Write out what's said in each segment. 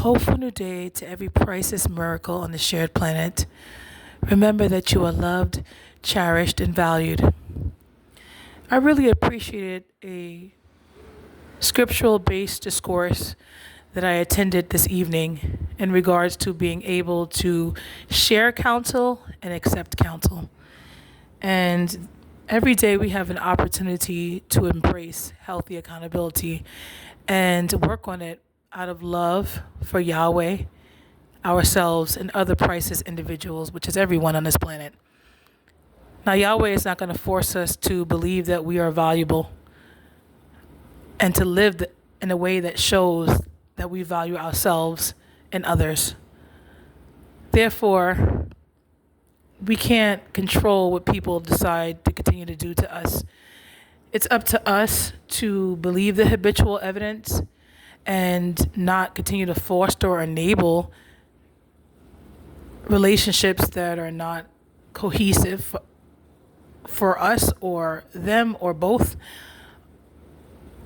hopeful new day to every priceless miracle on the shared planet. Remember that you are loved, cherished, and valued. I really appreciated a scriptural based discourse that I attended this evening in regards to being able to share counsel and accept counsel. And every day we have an opportunity to embrace healthy accountability and work on it out of love for Yahweh, ourselves, and other priceless individuals, which is everyone on this planet. Now, Yahweh is not going to force us to believe that we are valuable and to live in a way that shows that we value ourselves and others. Therefore, we can't control what people decide to continue to do to us. It's up to us to believe the habitual evidence and not continue to foster or enable relationships that are not cohesive for us or them or both.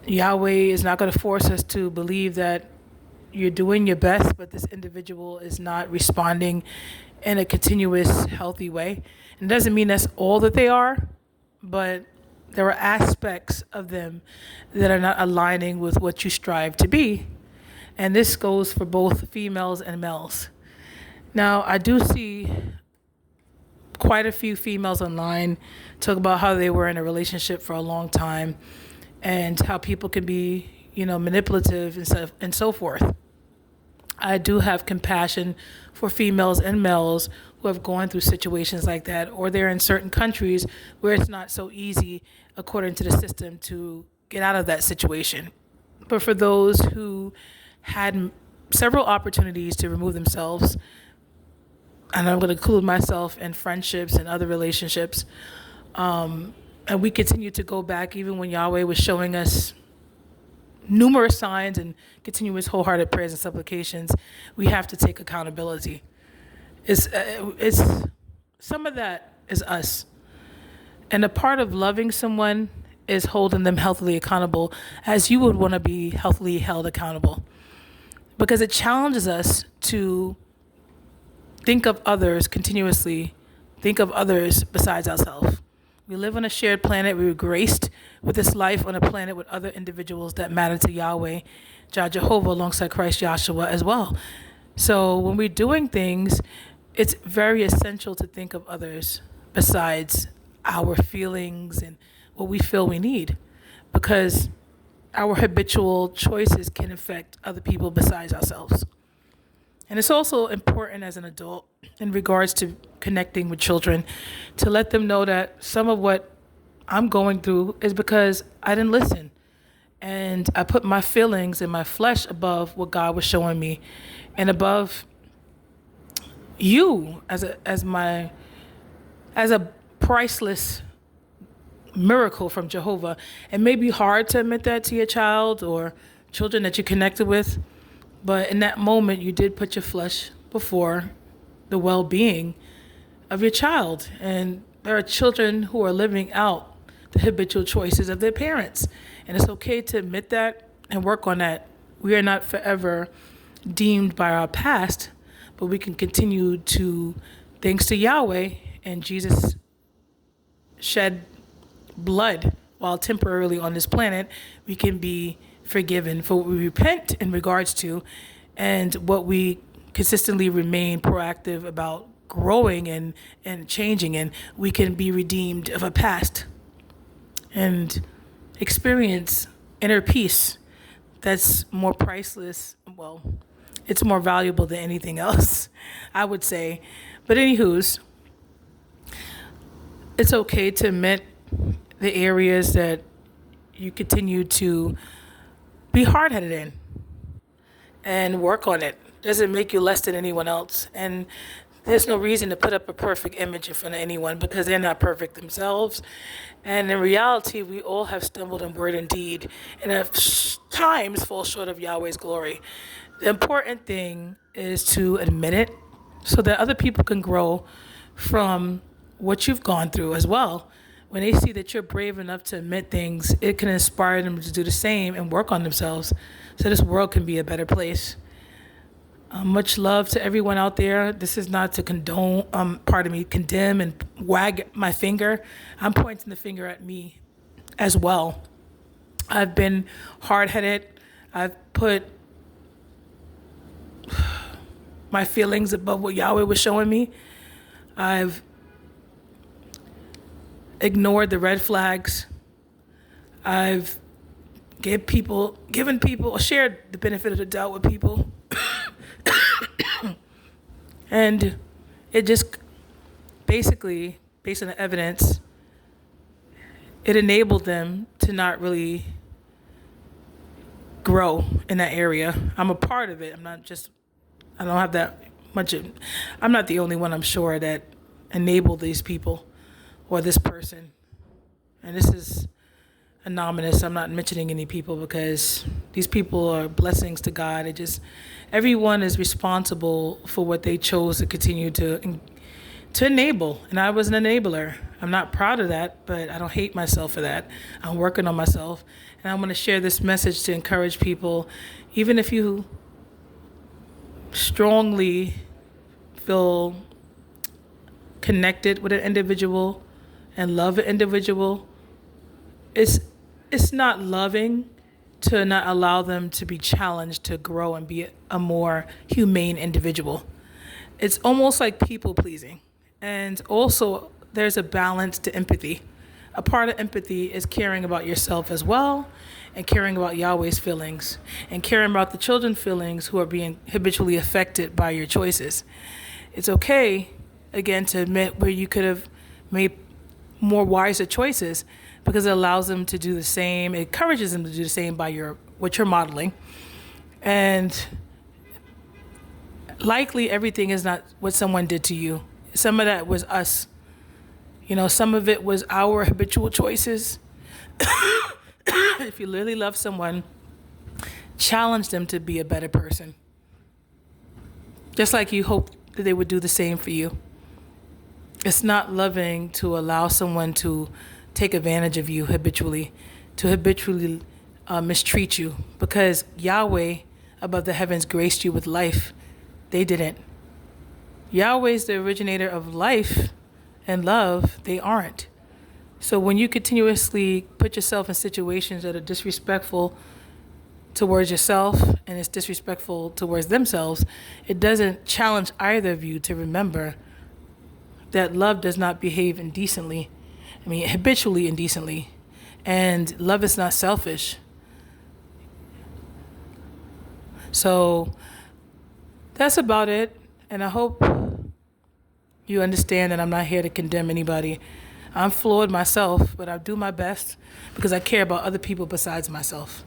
Yahweh is not going to force us to believe that you're doing your best, but this individual is not responding in a continuous, healthy way. It doesn't mean that's all that they are, but there are aspects of them that are not aligning with what you strive to be. And this goes for both females and males. Now, I do see quite a few females online talk about how they were in a relationship for a long time and how people can be, manipulative and so forth. I do have compassion for females and males who have gone through situations like that, or they're in certain countries where it's not so easy, according to the system, to get out of that situation. But for those who had several opportunities to remove themselves, and I'm going to include myself in friendships and other relationships, and we continue to go back even when Yahweh was showing us numerous signs and continuous wholehearted prayers and supplications, we have to take accountability. It's some of that is us. And a part of loving someone is holding them healthily accountable as you would want to be healthily held accountable. Because it challenges us to think of others continuously, think of others besides ourselves. We live on a shared planet. We were graced with this life on a planet with other individuals that matter to Yahweh, Jah Jehovah, alongside Christ Yahshua as well. So when we're doing things, it's very essential to think of others besides our feelings and what we feel we need, because our habitual choices can affect other people besides ourselves. And it's also important as an adult in regards to connecting with children to let them know that some of what I'm going through is because I didn't listen. And I put my feelings and my flesh above what God was showing me and above you as a priceless miracle from Jehovah. It may be hard to admit that to your child or children that you connected with, but in that moment, you did put your flesh before the well-being of your child. And there are children who are living out the habitual choices of their parents. And it's okay to admit that and work on that. We are not forever deemed by our past, but we can continue to, thanks to Yahweh and Jesus shed blood while temporarily on this planet, we can be forgiven for what we repent in regards to and what we consistently remain proactive about growing and changing, and we can be redeemed of a past and experience inner peace that's more priceless. Well, it's more valuable than anything else, I would say. But anywho's, it's okay to admit the areas that you continue to be hard-headed in and work on it. Doesn't make you less than anyone else. And there's no reason to put up a perfect image in front of anyone because they're not perfect themselves. And in reality, we all have stumbled in word and deed and at times fall short of Yahweh's glory. The important thing is to admit it so that other people can grow from what you've gone through as well. When they see that you're brave enough to admit things, it can inspire them to do the same and work on themselves so this world can be a better place. Much love to everyone out there. This is not to condemn and wag my finger. I'm pointing the finger at me as well. I've been hard-headed. I've put my feelings above what Yahweh was showing me. I've ignored the red flags. I've shared the benefit of the doubt with people. And it just basically, based on the evidence, it enabled them to not really grow in that area. I'm a part of it. I don't have that much. I'm not the only one, I'm sure, that enabled these people or this person. And this is anonymous. I'm not mentioning any people because these people are blessings to God. Everyone is responsible for what they chose to continue to enable. And I was an enabler. I'm not proud of that, but I don't hate myself for that. I'm working on myself. And I'm going to share this message to encourage people, even if you strongly feel connected with an individual and love an individual, it's not loving to not allow them to be challenged to grow and be a more humane individual. It's almost like people pleasing. And also there's a balance to empathy. A part of empathy is caring about yourself as well, and caring about Yahweh's feelings, and caring about the children's feelings who are being habitually affected by your choices. It's okay, again, to admit where you could have made more wiser choices, because it allows them to do the same. It encourages them to do the same by what you're modeling. And likely everything is not what someone did to you. Some of that was us. Some of it was our habitual choices. If you really love someone, challenge them to be a better person. Just like you hope that they would do the same for you. It's not loving to allow someone to take advantage of you habitually, to habitually mistreat you, because Yahweh above the heavens graced you with life. They didn't. Yahweh's the originator of life and love. They aren't. So when you continuously put yourself in situations that are disrespectful towards yourself and it's disrespectful towards themselves, it doesn't challenge either of you to remember that love does not behave indecently. Habitually indecently. And love is not selfish. So that's about it. And I hope you understand that I'm not here to condemn anybody. I'm flawed myself, but I do my best because I care about other people besides myself.